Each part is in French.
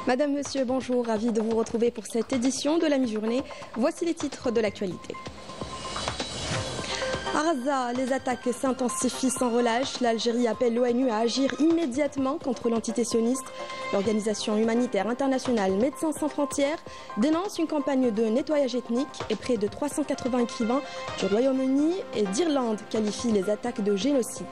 Madame, Monsieur, bonjour, ravi de vous retrouver pour cette édition de la mi-journée. Voici les titres de l'actualité. À Gaza, les attaques s'intensifient sans relâche. L'Algérie appelle l'ONU à agir immédiatement contre l'entité sioniste. L'organisation humanitaire internationale Médecins sans frontières dénonce une campagne de nettoyage ethnique et près de 380 écrivains du Royaume-Uni et d'Irlande qualifient les attaques de génocide.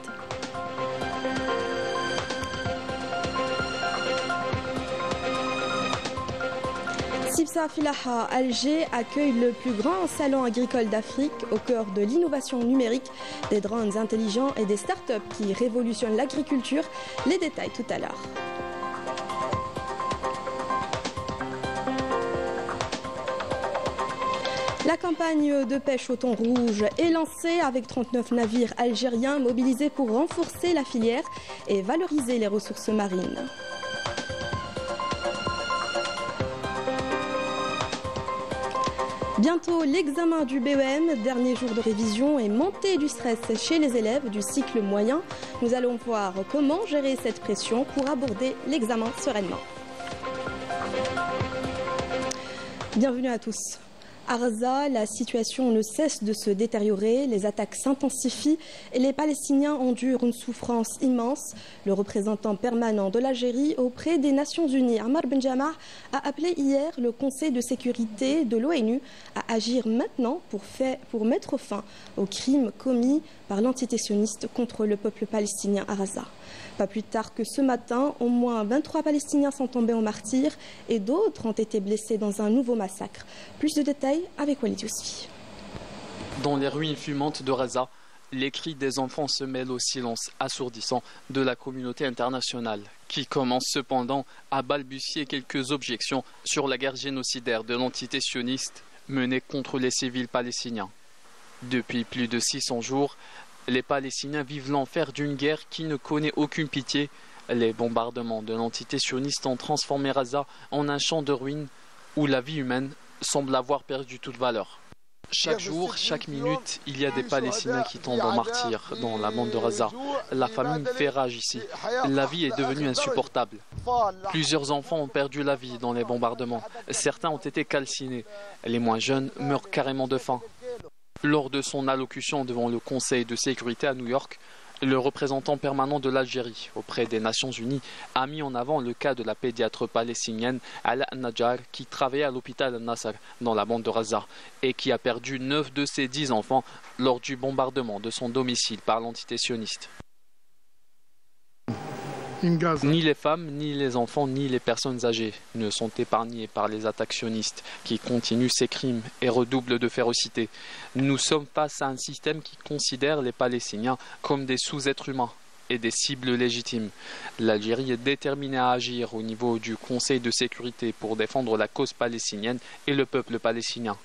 Sibsa Filaha, Alger accueille le plus grand salon agricole d'Afrique au cœur de l'innovation numérique, des drones intelligents et des startups qui révolutionnent l'agriculture. Les détails tout à l'heure. La campagne de pêche au thon rouge est lancée avec 39 navires algériens mobilisés pour renforcer la filière et valoriser les ressources marines. Bientôt l'examen du BEM, dernier jour de révision et montée du stress chez les élèves du cycle moyen. Nous allons voir comment gérer cette pression pour aborder l'examen sereinement. Bienvenue à tous. À Gaza, la situation ne cesse de se détériorer, les attaques s'intensifient et les Palestiniens endurent une souffrance immense. Le représentant permanent de l'Algérie auprès des Nations Unies, Ammar Benjamah, a appelé hier le Conseil de sécurité de l'ONU à agir maintenant pour mettre fin aux crimes commis par l'entité sioniste contre le peuple palestinien à Gaza. Pas plus tard que ce matin, au moins 23 Palestiniens sont tombés en martyrs et d'autres ont été blessés dans un nouveau massacre. Plus de détails avec Walid Yousfi. Dans les ruines fumantes de Gaza, les cris des enfants se mêlent au silence assourdissant de la communauté internationale, qui commence cependant à balbutier quelques objections sur la guerre génocidaire de l'entité sioniste menée contre les civils palestiniens. Depuis plus de 600 jours, les Palestiniens vivent l'enfer d'une guerre qui ne connaît aucune pitié. Les bombardements de l'entité sioniste ont transformé Gaza en un champ de ruines où la vie humaine semble avoir perdu toute valeur. Chaque jour, chaque minute, il y a des Palestiniens qui tombent en martyrs dans la bande de Gaza. La famine fait rage ici. La vie est devenue insupportable. Plusieurs enfants ont perdu la vie dans les bombardements. Certains ont été calcinés. Les moins jeunes meurent carrément de faim. Lors de son allocution devant le Conseil de sécurité à New York, le représentant permanent de l'Algérie auprès des Nations Unies a mis en avant le cas de la pédiatre palestinienne Ala Najjar qui travaillait à l'hôpital Al-Nasser dans la bande de Gaza et qui a perdu 9 de ses 10 enfants lors du bombardement de son domicile par l'entité sioniste. Ni les femmes, ni les enfants, ni les personnes âgées ne sont épargnés par les attaques sionistes qui continuent ces crimes et redoublent de férocité. Nous sommes face à un système qui considère les Palestiniens comme des sous-êtres humains et des cibles légitimes. L'Algérie est déterminée à agir au niveau du Conseil de sécurité pour défendre la cause palestinienne et le peuple palestinien.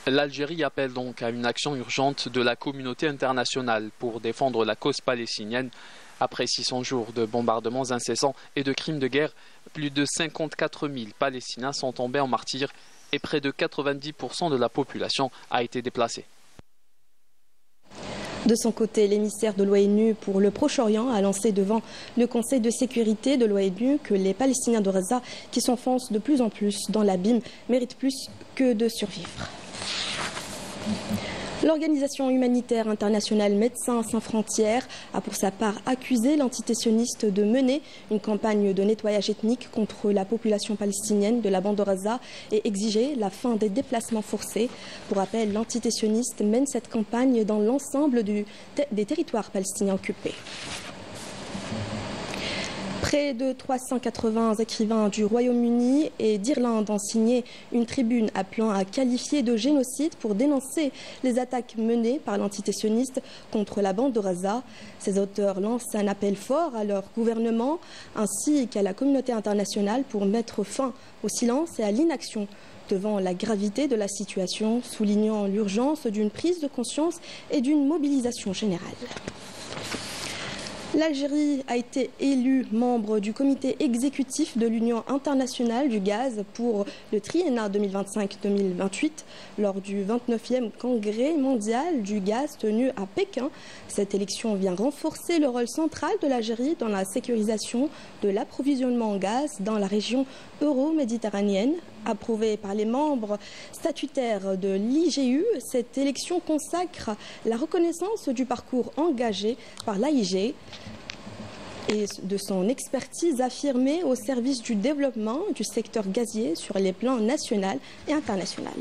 L'Algérie appelle donc à une action urgente de la communauté internationale pour défendre la cause palestinienne. Après 600 jours de bombardements incessants et de crimes de guerre, plus de 54 000 Palestiniens sont tombés en martyrs et près de 90% de la population a été déplacée. De son côté, l'émissaire de l'ONU pour le Proche-Orient a lancé devant le Conseil de sécurité de l'ONU que les Palestiniens de Gaza, qui s'enfoncent de plus en plus dans l'abîme, méritent plus que de survivre. L'organisation humanitaire internationale Médecins sans frontières a pour sa part accusé l'entité sioniste de mener une campagne de nettoyage ethnique contre la population palestinienne de la bande de Gaza et exigé la fin des déplacements forcés. Pour rappel, l'entité sioniste mène cette campagne dans l'ensemble des territoires palestiniens occupés. Près de 380 écrivains du Royaume-Uni et d'Irlande ont signé une tribune appelant à qualifier de génocide pour dénoncer les attaques menées par l'entité sioniste contre la bande de Gaza. Ces auteurs lancent un appel fort à leur gouvernement ainsi qu'à la communauté internationale pour mettre fin au silence et à l'inaction devant la gravité de la situation, soulignant l'urgence d'une prise de conscience et d'une mobilisation générale. L'Algérie a été élue membre du comité exécutif de l'Union internationale du gaz pour le triennat 2025-2028 lors du 29e congrès mondial du gaz tenu à Pékin. Cette élection vient renforcer le rôle central de l'Algérie dans la sécurisation de l'approvisionnement en gaz dans la région euro-méditerranéenne. Approuvée par les membres statutaires de l'IGU, cette élection consacre la reconnaissance du parcours engagé par l'AIG et de son expertise affirmée au service du développement du secteur gazier sur les plans national et international.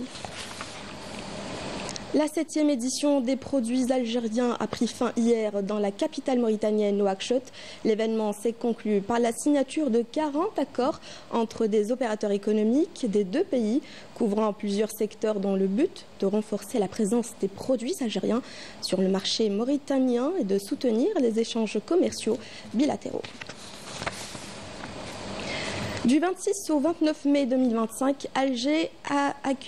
La 7e édition des produits algériens a pris fin hier dans la capitale mauritanienne Nouakchott. L'événement s'est conclu par la signature de 40 accords entre des opérateurs économiques des deux pays, couvrant plusieurs secteurs dont le but de renforcer la présence des produits algériens sur le marché mauritanien et de soutenir les échanges commerciaux bilatéraux. Du 26 au 29 mai 2025, Alger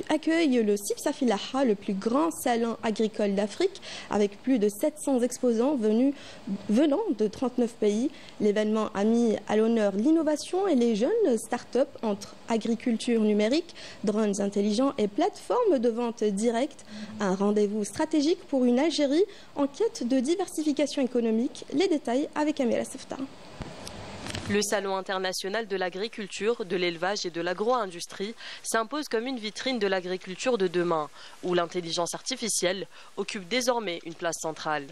accueille le Sipsafilaha, le plus grand salon agricole d'Afrique, avec plus de 700 exposants venant de 39 pays. L'événement a mis à l'honneur l'innovation et les jeunes start-up entre agriculture numérique, drones intelligents et plateformes de vente directe. Un rendez-vous stratégique pour une Algérie en quête de diversification économique. Les détails avec Amira Sefta. Le Salon international de l'agriculture, de l'élevage et de l'agro-industrie s'impose comme une vitrine de l'agriculture de demain, où l'intelligence artificielle occupe désormais une place centrale.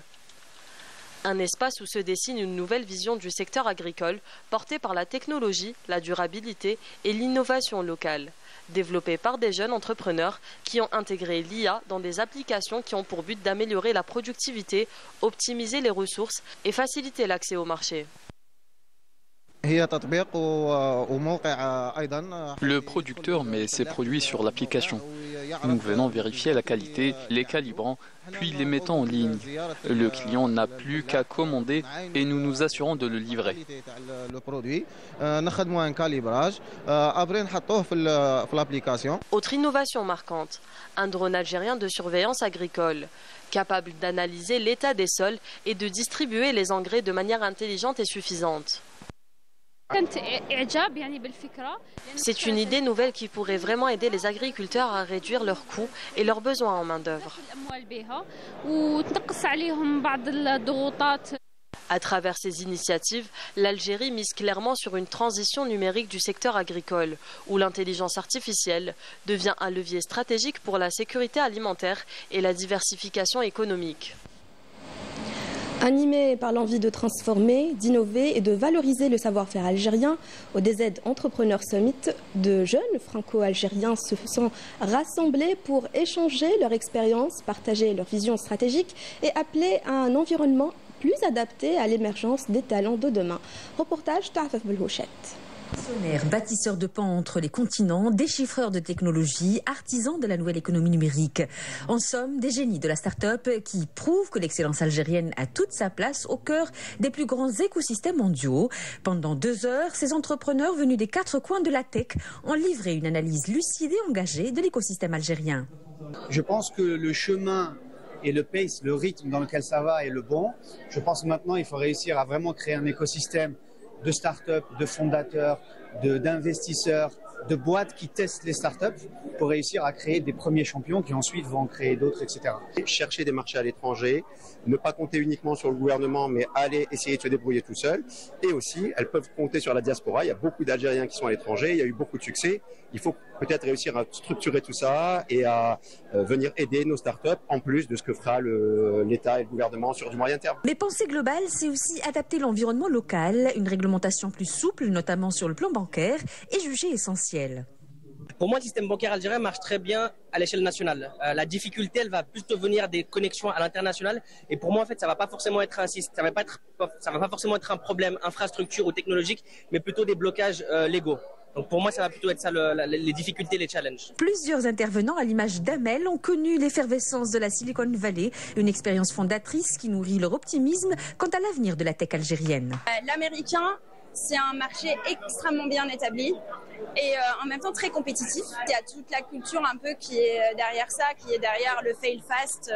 Un espace où se dessine une nouvelle vision du secteur agricole, portée par la technologie, la durabilité et l'innovation locale, développée par des jeunes entrepreneurs qui ont intégré l'IA dans des applications qui ont pour but d'améliorer la productivité, optimiser les ressources et faciliter l'accès au marché. Le producteur met ses produits sur l'application. Nous venons vérifier la qualité, les calibrant, puis les mettons en ligne. Le client n'a plus qu'à commander et nous nous assurons de le livrer. Autre innovation marquante, un drone algérien de surveillance agricole, capable d'analyser l'état des sols et de distribuer les engrais de manière intelligente et suffisante. C'est une idée nouvelle qui pourrait vraiment aider les agriculteurs à réduire leurs coûts et leurs besoins en main-d'œuvre. À travers ces initiatives, l'Algérie mise clairement sur une transition numérique du secteur agricole, où l'intelligence artificielle devient un levier stratégique pour la sécurité alimentaire et la diversification économique. Animés par l'envie de transformer, d'innover et de valoriser le savoir-faire algérien, au DZ Entrepreneur Summit, de jeunes franco-algériens se sont rassemblés pour échanger leur expérience, partager leur vision stratégique et appeler à un environnement plus adapté à l'émergence des talents de demain. Reportage Taafef Belhouchet. Bâtisseurs de ponts entre les continents, déchiffreurs de technologie, artisans de la nouvelle économie numérique. En somme, des génies de la start-up qui prouvent que l'excellence algérienne a toute sa place au cœur des plus grands écosystèmes mondiaux. Pendant 2 heures, ces entrepreneurs venus des 4 coins de la tech ont livré une analyse lucide et engagée de l'écosystème algérien. Je pense que le chemin et le pace, le rythme dans lequel ça va est le bon. Je pense que maintenant, il faut réussir à vraiment créer un écosystème de start-up, de fondateurs, d'investisseurs, de boîtes qui testent les start-up pour réussir à créer des premiers champions qui ensuite vont en créer d'autres, etc. Chercher des marchés à l'étranger, ne pas compter uniquement sur le gouvernement, mais aller essayer de se débrouiller tout seul. Et aussi, elles peuvent compter sur la diaspora. Il y a beaucoup d'Algériens qui sont à l'étranger, il y a eu beaucoup de succès. Il faut peut-être réussir à structurer tout ça et à venir aider nos startups en plus de ce que fera l'État et le gouvernement sur du moyen terme. Mais penser global, c'est aussi adapter l'environnement local. Une réglementation plus souple, notamment sur le plan bancaire, est jugée essentielle. Pour moi, le système bancaire algérien marche très bien à l'échelle nationale. La difficulté, elle va plutôt venir des connexions à l'international. Et pour moi, en fait, ça va pas forcément être ça va pas forcément être un problème infrastructure ou technologique, mais plutôt des blocages légaux. Donc pour moi, ça va plutôt être ça, les difficultés, les challenges. Plusieurs intervenants, à l'image d'Amel, ont connu l'effervescence de la Silicon Valley, une expérience fondatrice qui nourrit leur optimisme quant à l'avenir de la tech algérienne. L'américain, c'est un marché extrêmement bien établi et en même temps très compétitif. Il y a toute la culture un peu qui est derrière ça, qui est derrière le fail fast.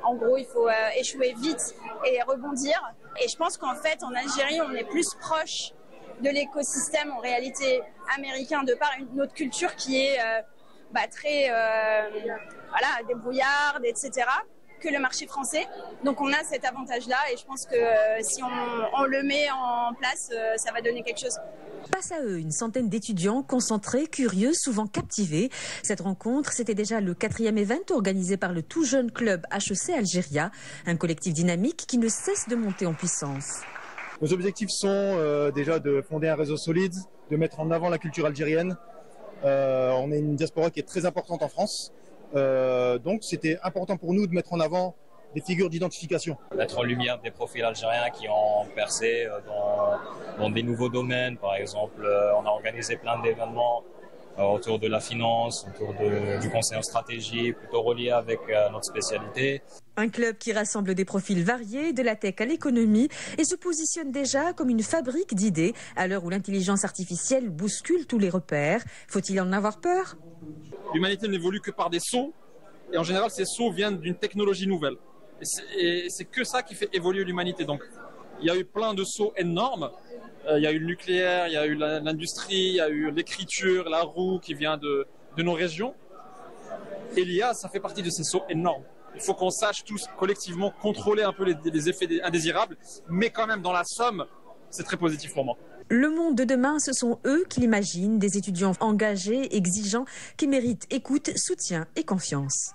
En gros, il faut échouer vite et rebondir. Et je pense qu'en fait, en Algérie, on est plus proche de l'écosystème en réalité américain de par notre culture qui est très débrouillarde, etc., que le marché français. Donc on a cet avantage-là et je pense que si on le met en place, ça va donner quelque chose. Face à eux, une centaine d'étudiants concentrés, curieux, souvent captivés. Cette rencontre, c'était déjà le 4e event organisé par le tout jeune club HEC Algéria, un collectif dynamique qui ne cesse de monter en puissance. Nos objectifs sont déjà de fonder un réseau solide, de mettre en avant la culture algérienne. On est une diaspora qui est très importante en France. Donc c'était important pour nous de mettre en avant des figures d'identification. Mettre en lumière des profils algériens qui ont percé dans des nouveaux domaines. Par exemple, on a organisé plein d'événements autour de la finance, autour du conseil en stratégie, plutôt relié avec notre spécialité. Un club qui rassemble des profils variés, de la tech à l'économie, et se positionne déjà comme une fabrique d'idées à l'heure où l'intelligence artificielle bouscule tous les repères. Faut-il en avoir peur ? L'humanité n'évolue que par des sauts, et en général, ces sauts viennent d'une technologie nouvelle. Et c'est que ça qui fait évoluer l'humanité. Donc, il y a eu plein de sauts énormes. Il y a eu le nucléaire, il y a eu l'industrie, il y a eu l'écriture, la roue qui vient de nos régions. Et l'IA, ça fait partie de ces sauts énormes. Il faut qu'on sache tous collectivement contrôler un peu les effets indésirables, mais quand même dans la somme, c'est très positif pour moi. Le monde de demain, ce sont eux qui l'imaginent, des étudiants engagés, exigeants, qui méritent écoute, soutien et confiance.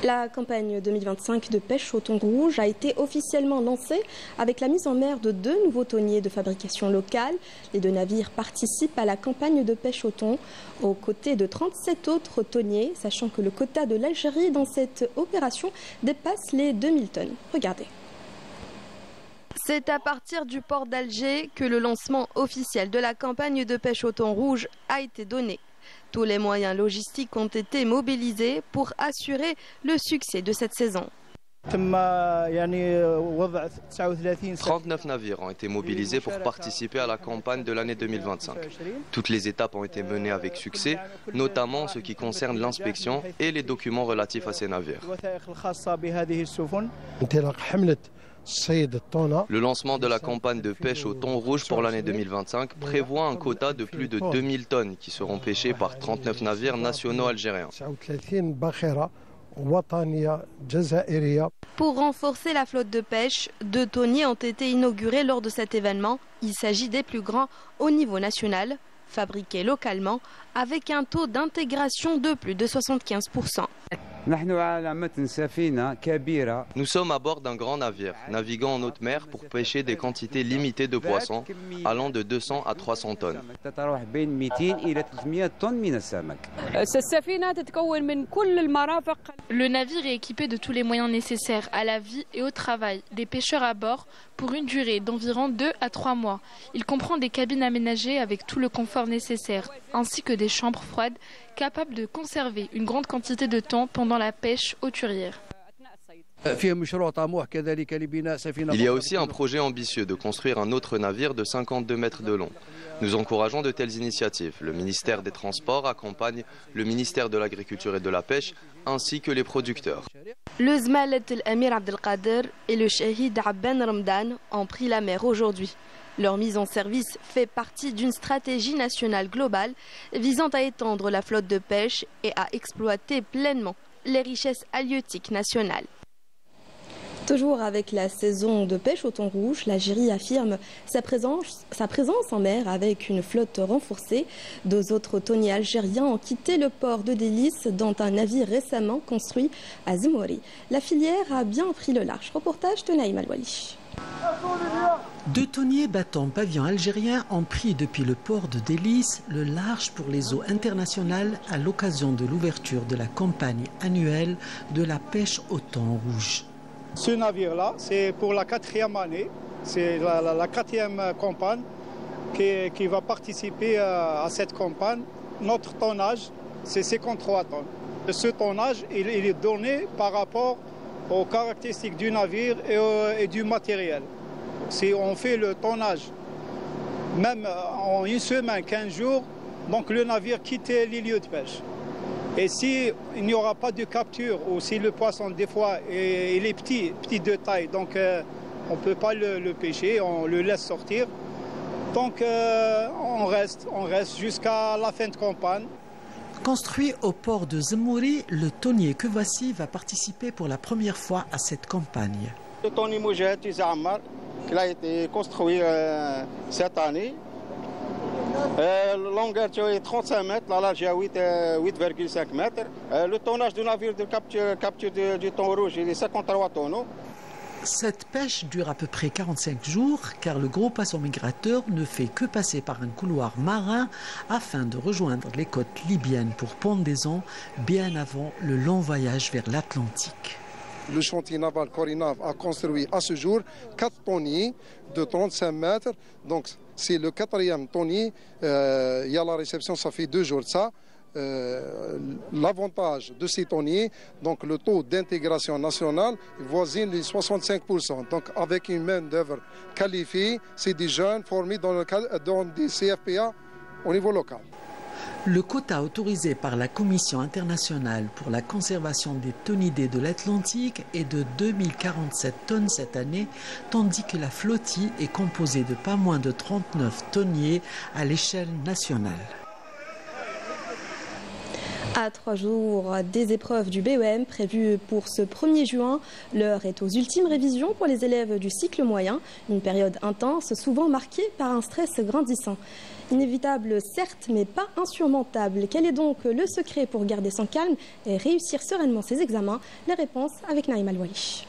La campagne 2025 de pêche au thon rouge a été officiellement lancée avec la mise en mer de 2 nouveaux thoniers de fabrication locale. Les 2 navires participent à la campagne de pêche au thon aux côtés de 37 autres thoniers, sachant que le quota de l'Algérie dans cette opération dépasse les 2000 tonnes. Regardez. C'est à partir du port d'Alger que le lancement officiel de la campagne de pêche au thon rouge a été donné. Tous les moyens logistiques ont été mobilisés pour assurer le succès de cette saison. 39 navires ont été mobilisés pour participer à la campagne de l'année 2025. Toutes les étapes ont été menées avec succès, notamment en ce qui concerne l'inspection et les documents relatifs à ces navires. Le lancement de la campagne de pêche au thon rouge pour l'année 2025 prévoit un quota de plus de 2000 tonnes qui seront pêchées par 39 navires nationaux algériens. Pour renforcer la flotte de pêche, 2 thoniers ont été inaugurés lors de cet événement. Il s'agit des plus grands au niveau national, fabriqués localement, avec un taux d'intégration de plus de 75%. Nous sommes à bord d'un grand navire, naviguant en haute mer pour pêcher des quantités limitées de poissons, allant de 200 à 300 tonnes. Le navire est équipé de tous les moyens nécessaires à la vie et au travail des pêcheurs à bord pour une durée d'environ 2 à 3 mois. Il comprend des cabines aménagées avec tout le confort nécessaire, ainsi que des chambres froides capables de conserver une grande quantité de thon pendant la pêche hauturière. Il y a aussi un projet ambitieux de construire un autre navire de 52 mètres de long. Nous encourageons de telles initiatives. Le ministère des Transports accompagne le ministère de l'Agriculture et de la Pêche, ainsi que les producteurs. Le Zmalet el-Amir Abdelkader et le Shahid Abben Ramdan ont pris la mer aujourd'hui. Leur mise en service fait partie d'une stratégie nationale globale visant à étendre la flotte de pêche et à exploiter pleinement les richesses halieutiques nationales. Toujours avec la saison de pêche au thon rouge, l'Algérie affirme sa présence en mer avec une flotte renforcée. 2 autres thoniers algériens ont quitté le port de Délice, dont un navire récemment construit à Zmouri. La filière a bien pris le large. Reportage de Naïm Al-Wali. 2 thoniers battant pavillon algérien ont pris depuis le port de Délice le large pour les eaux internationales à l'occasion de l'ouverture de la campagne annuelle de la pêche au thon rouge. Ce navire-là, c'est pour la 4e année, c'est la 4e campagne qui va participer à cette campagne. Notre tonnage, c'est 53 tonnes. Ce tonnage, il est donné par rapport aux caractéristiques du navire et du matériel. Si on fait le tonnage même en une semaine, 15 jours, donc le navire quitte les lieux de pêche. Et s'il n'y aura pas de capture, ou si le poisson, des fois, il est petit de taille, donc on ne peut pas le pêcher, on le laisse sortir. Donc on reste jusqu'à la fin de campagne. Construit au port de Zemouri, le tonnier que voici va participer pour la première fois à cette campagne. Le tonnier Moujed Izamar, qui a été construit cette année. La longueur est 35 mètres, la largeur 8,5 mètres. Le tonnage du navire de capture du thon rouge est 53 tonneaux. Cette pêche dure à peu près 45 jours car le gros poisson migrateur ne fait que passer par un couloir marin afin de rejoindre les côtes libyennes pour pendaison bien avant le long voyage vers l'Atlantique. Le chantier naval Corinav a construit à ce jour 4 tonniers de 35 mètres. Donc c'est le 4e tonnier. Il y a la réception, ça fait 2 jours de ça. L'avantage de ces tonniers, donc le taux d'intégration nationale voisine les 65%. Donc avec une main d'œuvre qualifiée, c'est des jeunes formés dans des CFPA au niveau local. Le quota autorisé par la Commission internationale pour la conservation des thonidés de l'Atlantique est de 2047 tonnes cette année, tandis que la flottille est composée de pas moins de 39 tonniers à l'échelle nationale. À 3 jours des épreuves du BEM prévues pour ce 1er juin, l'heure est aux ultimes révisions pour les élèves du cycle moyen, une période intense souvent marquée par un stress grandissant. Inévitable certes, mais pas insurmontable. Quel est donc le secret pour garder son calme et réussir sereinement ses examens? Les réponses avec Naïm Al-Wali.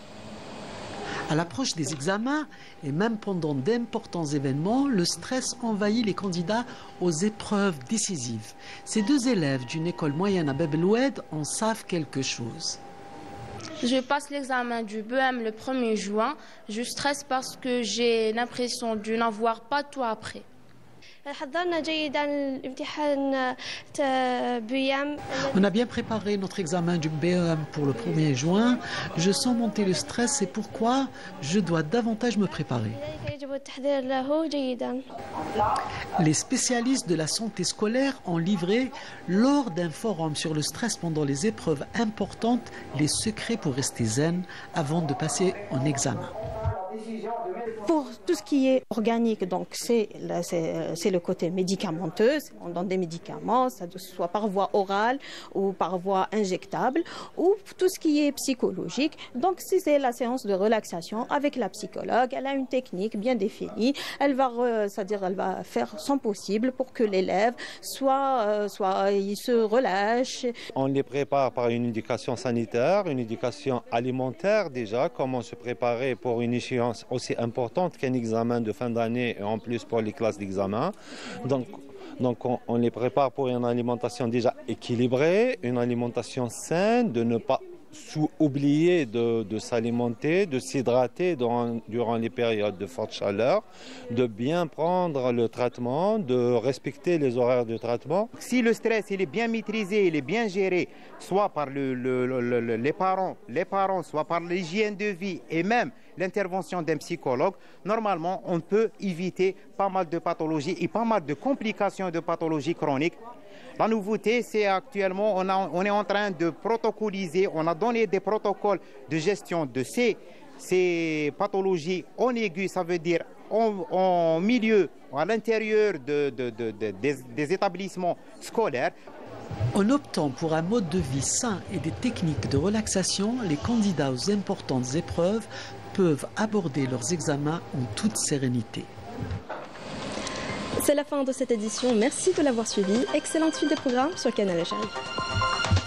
À l'approche des examens et même pendant d'importants événements, le stress envahit les candidats aux épreuves décisives. Ces 2 élèves d'une école moyenne à Bab el-Oued en savent quelque chose. Je passe l'examen du BEM le 1er juin. Je stresse parce que j'ai l'impression de n'avoir pas tout appris. On a bien préparé notre examen du BEM pour le 1er juin. Je sens monter le stress, c'est pourquoi je dois davantage me préparer. Les spécialistes de la santé scolaire ont livré, lors d'un forum sur le stress pendant les épreuves importantes, les secrets pour rester zen avant de passer en examen. Pour tout ce qui est organique, donc c'est le côté médicamenteux. On donne des médicaments, ça soit par voie orale ou par voie injectable, ou tout ce qui est psychologique. Donc c'est la séance de relaxation avec la psychologue. Elle a une technique bien définie. Elle va faire son possible pour que l'élève il se relâche. On les prépare par une éducation sanitaire, une éducation alimentaire déjà, comment se préparer pour une échéance aussi importante qu'un examen de fin d'année et en plus pour les classes d'examen. Donc on les prépare pour une alimentation déjà équilibrée, une alimentation saine, de ne pas oublier de s'alimenter, de s'hydrater durant les périodes de forte chaleur, de bien prendre le traitement, de respecter les horaires de traitement. Si le stress il est bien maîtrisé, il est bien géré, soit par les parents, soit par l'hygiène de vie et même l'intervention d'un psychologue, normalement on peut éviter pas mal de pathologies et pas mal de complications de pathologies chroniques. La nouveauté, c'est actuellement, on est en train de protocoliser, on a donné des protocoles de gestion de ces pathologies en aigu, ça veut dire en milieu, à l'intérieur des établissements scolaires. En optant pour un mode de vie sain et des techniques de relaxation, les candidats aux importantes épreuves peuvent aborder leurs examens en toute sérénité. C'est la fin de cette édition. Merci de l'avoir suivi. Excellente suite des programmes sur Canal Chérie.